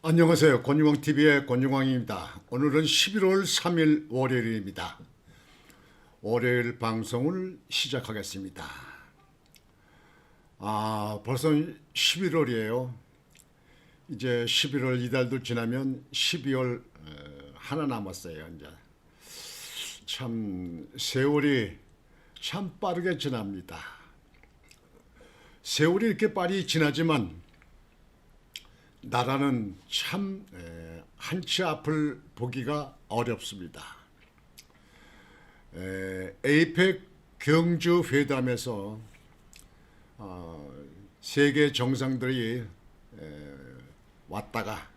안녕하세요. 권중광TV의 권중광입니다. 오늘은 11월 3일 월요일입니다. 월요일 방송을 시작하겠습니다. 벌써 11월이에요. 이제 11월 이달도 지나면 12월 하나 남았어요. 이제 참 세월이 참 빠르게 지납니다. 세월이 이렇게 빨리 지나지만 나라는 참 한치 앞을 보기가 어렵습니다. 에이펙 경주 회담에서 세계 정상들이 왔다가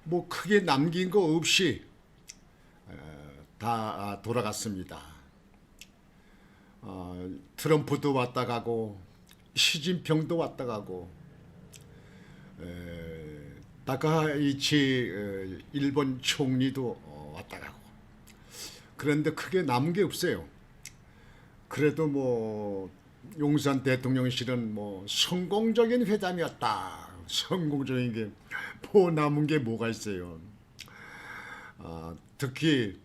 뭐 크게 남긴 거 없이 다 돌아갔습니다. 트럼프도 왔다 가고 시진핑도 왔다 가고 다카이치 일본 총리도 왔다 가고 그런데 크게 남은 게 없어요. 그래도 뭐 용산 대통령실은 뭐 성공적인 회담이었다. 성공적인 게 뭐 남은 게 뭐가 있어요. 특히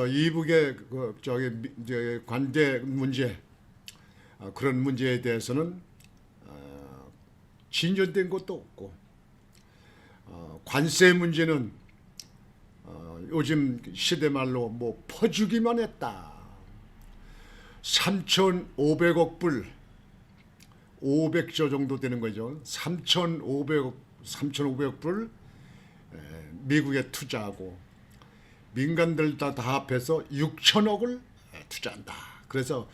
이북의 관계 문제 그런 문제에 대해서는 진전된 것도 없고 관세 문제는 요즘 시대 말로 뭐 퍼주기만 했다. 3,500억 불 500조 정도 되는 거죠. 3,500억 불 미국에 투자하고 민간들 다 합해서 6천억을 투자한다. 그래서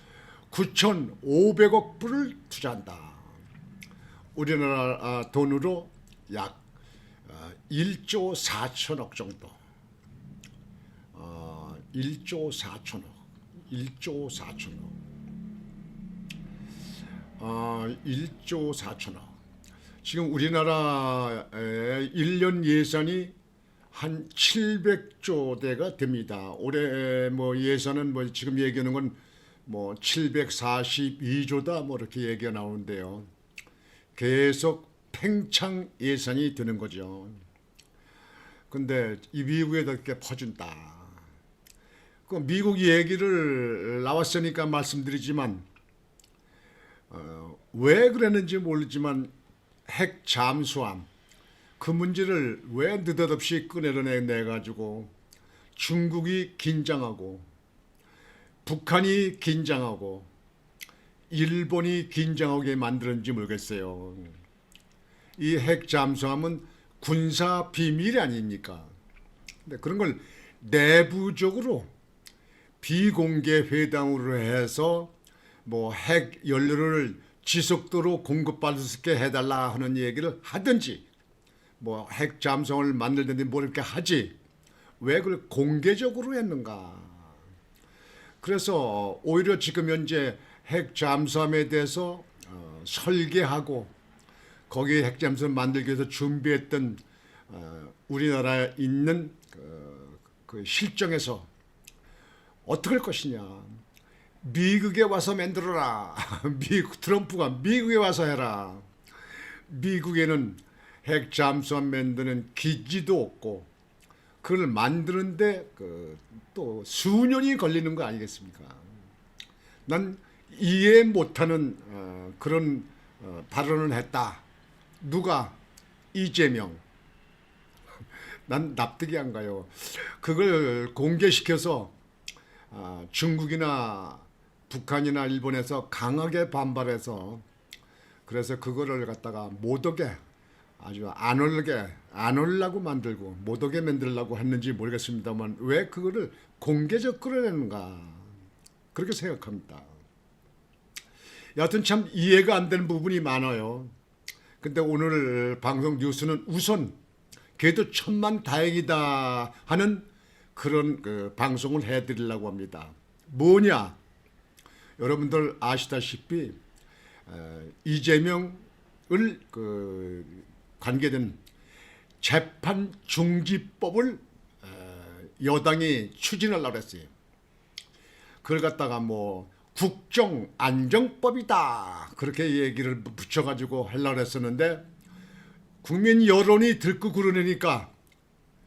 9,500억 불을 투자한다. 우리나라 돈으로 약 1조 4천억 정도. 1조 4천억. 1조 4천억. 1조 4천억. 지금 우리나라의 1년 예산이 한 700조 대가 됩니다. 올해 뭐 예산은 뭐 지금 얘기하는 건 뭐 742조다 뭐 이렇게 얘기가 나오는데요. 계속 팽창 예산이 되는 거죠. 근데 이 미국에다 이렇게 퍼준다. 그 미국 얘기를 나왔으니까 말씀드리지만 왜 그랬는지 모르지만 핵 잠수함 그 문제를 왜 느닷없이 꺼내내 가지고 중국이 긴장하고 북한이 긴장하고 일본이 긴장하게 만드는지 모르겠어요. 이 핵 잠수함은 군사 비밀이 아닙니까? 근데 그런 걸 내부적으로 비공개 회담으로 해서 뭐 핵 연료를 지속도로 공급받을 수 있게 해달라 하는 얘기를 하든지 뭐 핵 잠수함을 만들든지 뭐 이렇게 하지 왜 그걸 공개적으로 했는가? 그래서 오히려 지금 현재 핵 잠수함에 대해서 설계하고 거기에 핵 잠수함 만들기 위해서 준비했던 우리나라에 있는 그 실정에서 어떻게 할 것이냐. 미국에 와서 만들어라. 트럼프가 미국에 와서 해라. 미국에는 핵 잠수함 만드는 기지도 없고 그걸 만드는데 또 수년이 걸리는 거 아니겠습니까? 난 이해 못하는 그런 발언을 했다. 누가? 이재명. 난 납득이 안 가요. 그걸 공개시켜서 중국이나 북한이나 일본에서 강하게 반발해서 그래서 그거를 갖다가 못 오게 아주 안 올라고 만들고 못 오게 만들려고 했는지 모르겠습니다만 왜 그거를 공개적 끌어내는가 그렇게 생각합니다. 여하튼 참 이해가 안 되는 부분이 많아요. 근데 오늘 방송 뉴스는 우선 그래도 천만다행이다 하는 그런 방송을 해드리려고 합니다. 뭐냐? 여러분들 아시다시피 이재명을 관계된 재판 중지법을 여당이 추진하려고 했어요. 그걸 갖다가 뭐 국정안정법이다 그렇게 얘기를 붙여가지고 하려고 했었는데 국민 여론이 들고 그러니까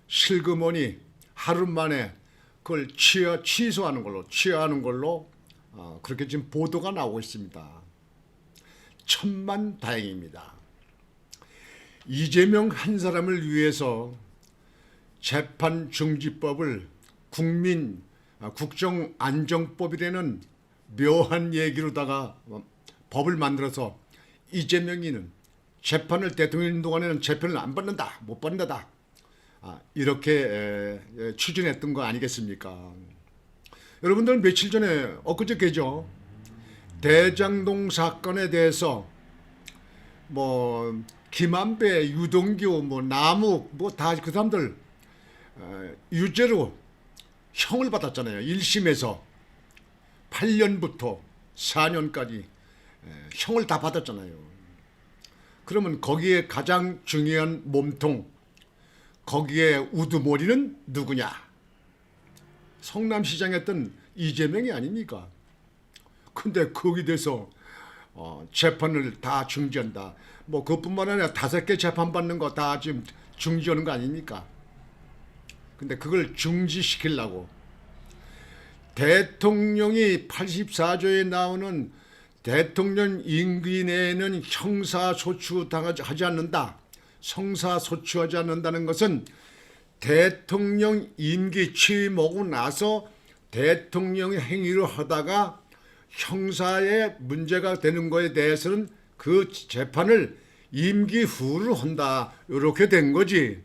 실그머니 하루 만에 그걸 취소하는 걸로 그렇게 지금 보도가 나오고 있습니다. 천만다행입니다. 이재명 한 사람을 위해서 재판중지법을 국정안정법이라는 묘한 얘기로다가 법을 만들어서 이재명이는 대통령 동안에는 재판을 안 받는다, 못 받는다, 이렇게 추진했던 거 아니겠습니까? 여러분들 며칠 전에 엊그저께죠. 대장동 사건에 대해서 뭐 김한배, 유동규, 뭐 남욱, 뭐 다 그 사람들 유죄로 형을 받았잖아요. 1심에서 8년부터 4년까지 형을 다 받았잖아요. 그러면 거기에 가장 중요한 몸통, 거기에 우두머리는 누구냐? 성남시장 했던 이재명이 아닙니까? 근데 거기에 대해서 재판을 다 중지한다. 뭐 그것뿐만 아니라 5개 재판받는 거 다 지금 중지하는 거 아닙니까? 근데 그걸 중지시키려고 대통령이 84조에 나오는 대통령 임기 내에는 형사소추하지 않는다. 형사소추하지 않는다는 것은 대통령 임기 취임하고 나서 대통령의 행위를 하다가 형사에 문제가 되는 거에 대해서는 그 재판을 임기 후로 한다. 이렇게 된 거지.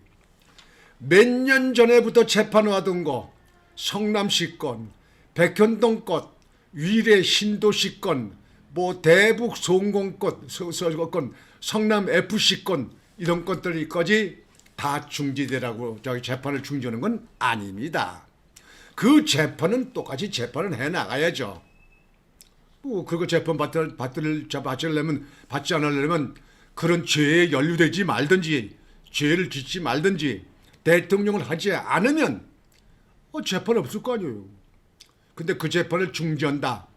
몇 년 전에부터 재판하던 거, 성남시 건, 백현동 것, 위례 신도시 건, 뭐 대북 송공 건, 성남 FC 건, 이런 것들까지 다 중지되라고 저기 재판을 중지하는 건 아닙니다. 그 재판은 똑같이 재판을 해 나가야죠. 뭐 그거 재판 받지 않으려면 그런 죄에 연루되지 말든지 죄를 짓지 말든지 대통령을 하지 않으면 재판 없을 거 아니에요. 근데 그 재판을 중지한다.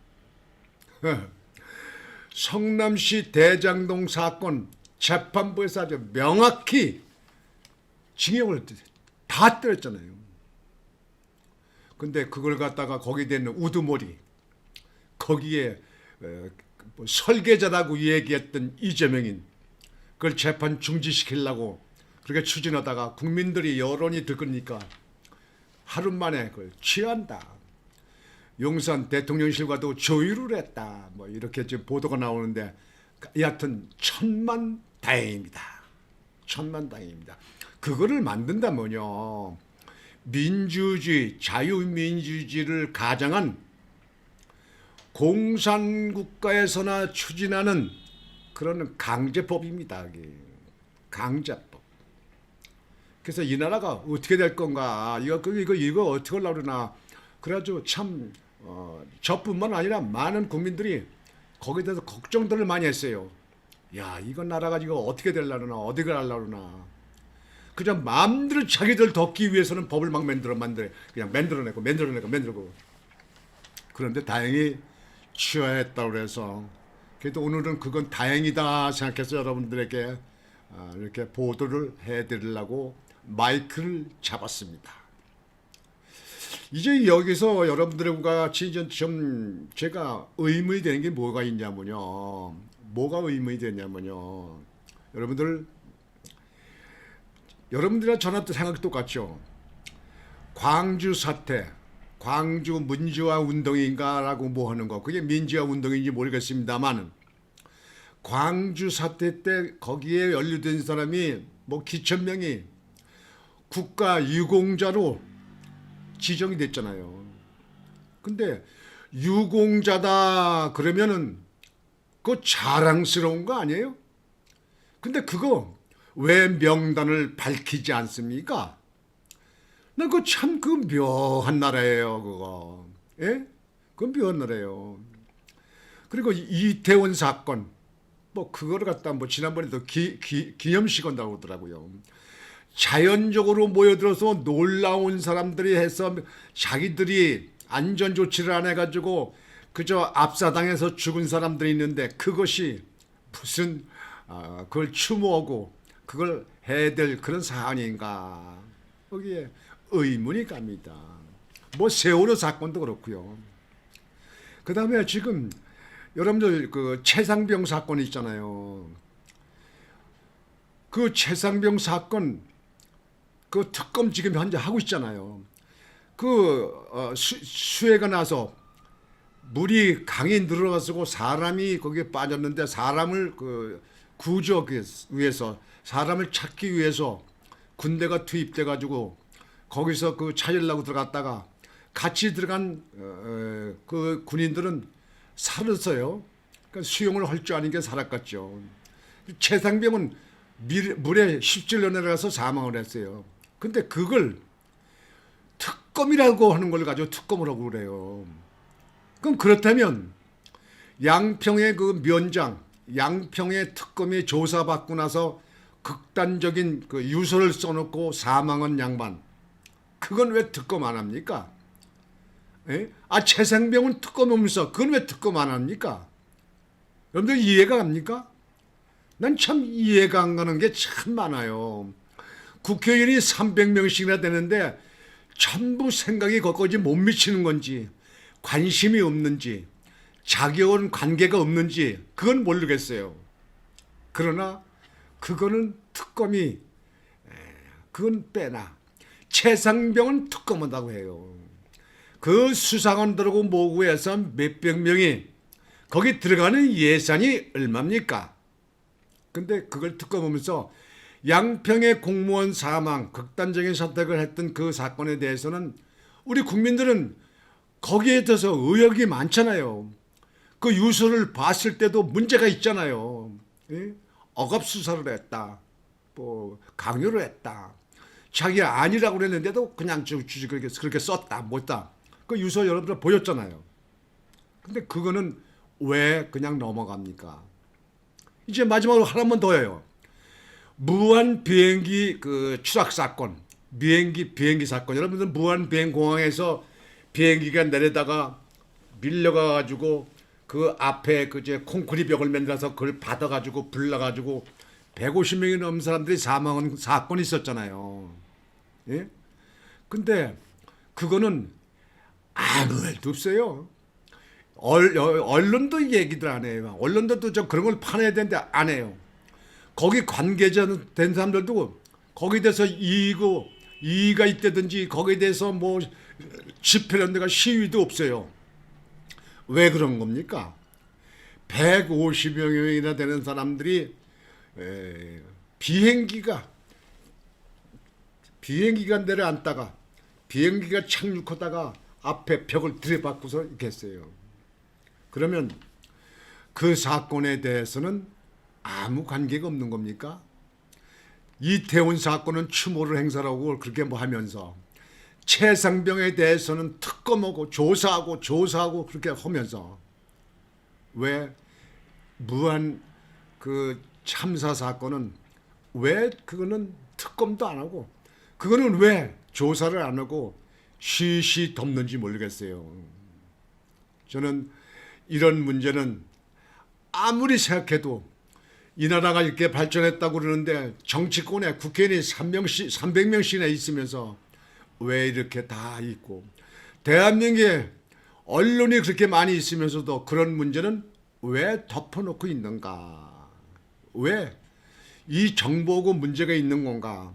성남시 대장동 사건 재판부에서 아주 명확히 징역을 다 때렸잖아요. 근데 그걸 갖다가 거기에 되는 우두머리, 거기에 설계자라고 얘기했던 이재명인 그걸 재판 중지시키려고 그렇게 추진하다가 국민들이 여론이 들으니까 하루 만에 그걸 취한다. 용산 대통령실과도 조율을 했다. 뭐 이렇게 지금 보도가 나오는데 여하튼 천만다행입니다. 천만다행입니다. 그거를 만든다면요. 민주주의, 자유민주주의를 가장한 공산국가에서나 추진하는 그런 강제법입니다. 강제법. 그래서 이 나라가 어떻게 될 건가? 이거 어떻게 하려고 그러나? 그래가지고 참 저뿐만 아니라 많은 국민들이 거기에 대해서 걱정들을 많이 했어요. 야, 이거 나라가 이거 어떻게 되려나? 어디 가려나? 그냥 마음대로 자기들 덮기 위해서는 법을 막 그냥 만들어내고. 그런데 다행히 취하했다고 해서 그래도 오늘은 그건 다행이다 생각해서 여러분들에게 이렇게 보도를 해드리려고 마이크를 잡았습니다. 이제 여기서 여러분들과 같이 좀 제가 의문이 되는 게 뭐가 있냐면요. 여러분들이랑 저나 생각이 똑같죠. 광주 사태, 광주 민주화 운동인가라고 뭐 하는 거, 그게 민주화 운동인지 모르겠습니다만, 광주 사태 때 거기에 연루된 사람이 뭐 기천 명이 국가 유공자로 지정이 됐잖아요. 근데 유공자다 그러면은 그거 자랑스러운 거 아니에요? 근데 그거 왜 명단을 밝히지 않습니까? 나 그거 참 그 묘한 나라예요, 그거. 예? 그건 묘한 나라예요. 그리고 이태원 사건, 뭐 그거를 갖다 뭐 지난번에도 기념식 한다고 하더라고요. 자연적으로 모여들어서 놀라운 사람들이 해서 자기들이 안전 조치를 안 해가지고 그저 압사당해서 죽은 사람들이 있는데 그것이 무슨 그걸 추모하고 그걸 해야 될 그런 사안인가? 거기에 의문이 갑니다. 뭐 세월호 사건도 그렇고요. 그 다음에 지금 여러분들 그 최상병 사건 있잖아요. 그 최상병 사건 그 특검 지금 현재 하고 있잖아요. 수해가 나서 물이 강이 늘어가지고 사람이 거기에 빠졌는데 사람을 구조하기 위해서 사람을 찾기 위해서 군대가 투입돼 가지고 거기서 찾으려고 들어갔다가 같이 들어간 그 군인들은 살았어요. 그러니까 수영을 할 줄 아는 게 살았겠죠. 최상병은 물에 10줄 내려가서 사망을 했어요. 근데 그걸 특검이라고 하는 걸 가지고 특검을 하고 그래요. 그럼 그렇다면 양평의 그 면장, 양평의 특검이 조사받고 나서 극단적인 그 유서를 써놓고 사망한 양반, 그건 왜 특검 안 합니까? 예? 최상병은 특검하면서 그건 왜 특검 안 합니까? 여러분들 이해가 갑니까? 난 참 이해가 안 가는 게 참 많아요. 국회의원이 300명씩이나 되는데 전부 생각이 거기까지 못 미치는 건지 관심이 없는지 자격은 관계가 없는지 그건 모르겠어요. 그러나 그거는 특검이 그건 빼나 최상병은 특검한다고 해요. 그 수사관들하고 모으고 해서 몇백 명이 거기 들어가는 예산이 얼마입니까? 근데 그걸 특검하면서 양평의 공무원 사망, 극단적인 선택을 했던 그 사건에 대해서는 우리 국민들은 거기에 대해서 의혹이 많잖아요. 그 유서를 봤을 때도 문제가 있잖아요. 예? 억압 수사를 했다. 뭐 강요를 했다. 자기가 아니라고 그랬는데도 그냥 그렇게 썼다. 못다. 그 유서 여러분들 보였잖아요. 근데 그거는 왜 그냥 넘어갑니까? 이제 마지막으로 하나만 더 해요. 무한 비행기 추락 사건, 비행기 사건. 여러분들 무한 비행공항에서 비행기가 내려다가 밀려가 가지고 그 앞에 콘크리트 벽을 만들어서 그걸 받아 가지고 불나 가지고 150명이 넘는 사람들이 사망한 사건이 있었잖아요. 예? 근데 그거는 아무 일도 없어요. 언론도 얘기들 안 해요. 언론도 좀 그런 걸 파내야 되는데 안 해요. 거기 관계자 된 사람들도 거기에 대해서 이의가 있다든지 거기에 대해서 뭐 집회라든가 시위도 없어요. 왜 그런 겁니까? 150명이나 되는 사람들이 비행기가 내려앉다가 비행기가 착륙하다가 앞에 벽을 들이받고서 이렇게 했어요. 그러면 그 사건에 대해서는 아무 관계가 없는 겁니까? 이태원 사건은 추모를 행사라고 그렇게 뭐 하면서 최상병에 대해서는 특검하고 조사하고 그렇게 하면서 왜 무한 참사 사건은 왜 그거는 특검도 안 하고 그거는 왜 조사를 안 하고 쉬쉬 덮는지 모르겠어요. 저는 이런 문제는 아무리 생각해도 이 나라가 이렇게 발전했다고 그러는데 정치권에 국회의원이 300명씩이나 있으면서 왜 이렇게 다 있고 대한민국에 언론이 그렇게 많이 있으면서도 그런 문제는 왜 덮어놓고 있는가? 왜 이 정보고 문제가 있는 건가?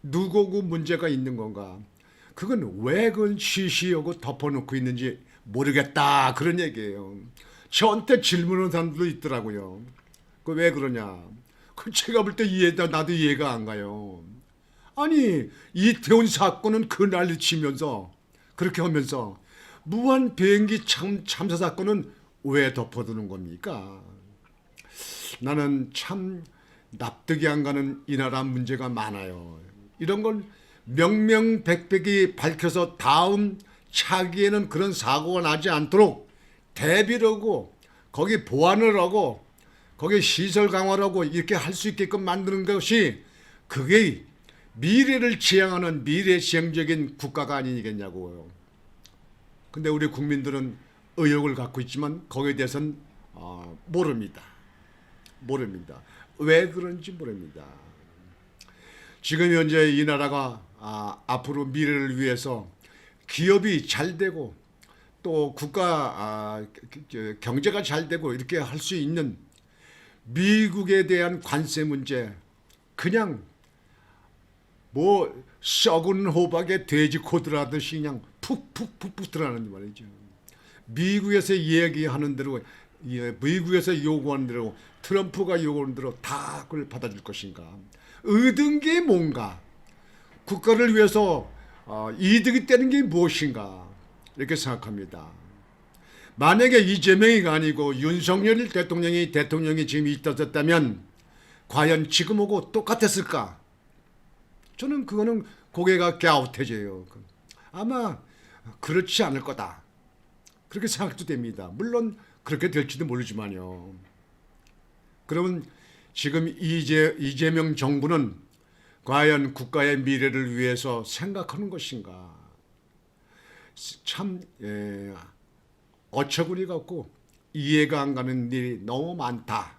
누구고 문제가 있는 건가? 그건 왜 그건 쉬쉬하고 덮어놓고 있는지 모르겠다 그런 얘기예요. 저한테 질문하는 사람들도 있더라고요. 그 왜 그러냐? 그 제가 볼 때 나도 이해가 안 가요. 아니 이태원 사건은 그 난리 치면서 그렇게 하면서 무한 비행기 참사 사건은 왜 덮어두는 겁니까? 나는 참 납득이 안 가는 이 나라 문제가 많아요. 이런 걸 명명백백이 밝혀서 다음 차기에는 그런 사고가 나지 않도록 대비를 하고 거기 보완을 하고 거기 시설 강화를 하고 이렇게 할 수 있게끔 만드는 것이 그게 미래를 지향하는 미래지향적인 국가가 아니겠냐고요. 근데 우리 국민들은 의혹을 갖고 있지만 거기에 대해서는 모릅니다. 왜 그런지 모릅니다. 지금 현재 이 나라가 앞으로 미래를 위해서 기업이 잘 되고 또 국가 경제가 잘 되고 이렇게 할 수 있는 미국에 대한 관세 문제, 그냥 뭐 썩은 호박에 돼지 코드라듯이 그냥 푹푹푹푹 들어가는 말이죠. 미국에서 얘기하는 대로, 미국에서 요구하는 대로, 트럼프가 요구하는 대로 다 그걸 받아줄 것인가? 얻은 게 뭔가? 국가를 위해서 이득이 되는 게 무엇인가? 이렇게 생각합니다. 만약에 이재명이가 아니고 윤석열 대통령이 지금 있었다면 과연 지금하고 똑같았을까? 저는 그거는 고개가 갸웃해져요. 아마 그렇지 않을 거다. 그렇게 생각도 됩니다. 물론 그렇게 될지도 모르지만요. 그러면 지금 이재명 정부는 과연 국가의 미래를 위해서 생각하는 것인가? 참 어처구니 같고 이해가 안 가는 일이 너무 많다.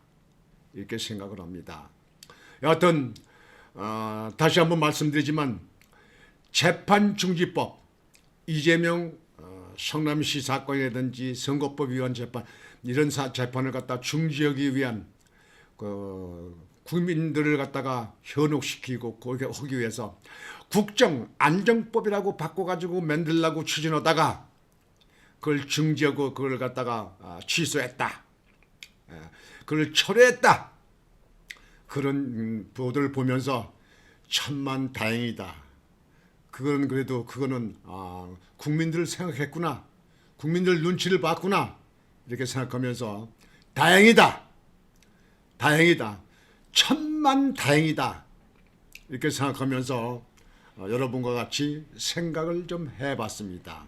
이렇게 생각을 합니다. 여하튼 다시 한번 말씀드리지만 재판중지법, 이재명 성남시 사건이라든지 선거법 위반 재판, 이런 재판을 갖다 중지하기 위한 국민들을 갖다가 현혹시키고 그렇게 하기 위해서 국정안정법이라고 바꿔가지고 만들려고 추진하다가 그걸 중지하고 그걸 갖다가 취소했다. 그걸 철회했다. 그런 보도를 보면서 천만 다행이다. 그거는 국민들을 생각했구나. 국민들 눈치를 봤구나. 이렇게 생각하면서 다행이다. 다행이다. 천만 다행이다. 이렇게 생각하면서 여러분과 같이 생각을 좀 해봤습니다.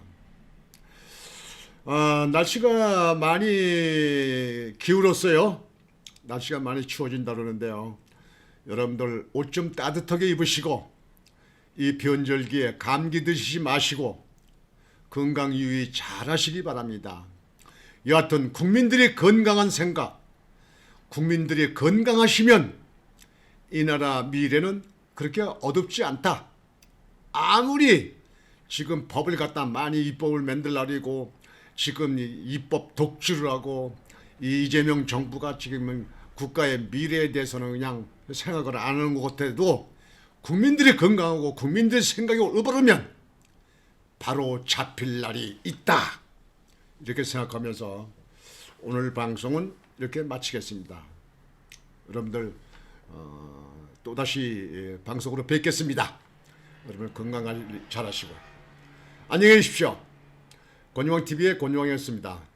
날씨가 많이 기울었어요. 날씨가 많이 추워진다 그러는데요. 여러분들 옷 좀 따뜻하게 입으시고 이 변절기에 감기 드시지 마시고 건강 유의 잘 하시기 바랍니다. 여하튼 국민들이 건강한 생각, 국민들이 건강하시면 이 나라 미래는 그렇게 어둡지 않다. 아무리 지금 법을 갖다 많이 입법을 만들라고 지금 입법 독주를 하고 이재명 정부가 지금은 국가의 미래에 대해서는 그냥 생각을 안 하는 것 같아도 국민들이 건강하고 국민들의 생각이 올바르면 바로 잡힐 날이 있다. 이렇게 생각하면서 오늘 방송은 이렇게 마치겠습니다. 여러분들 또다시 방송으로 뵙겠습니다. 여러분 건강 잘 하시고 안녕히 계십시오. 권유왕TV의 권유왕이었습니다.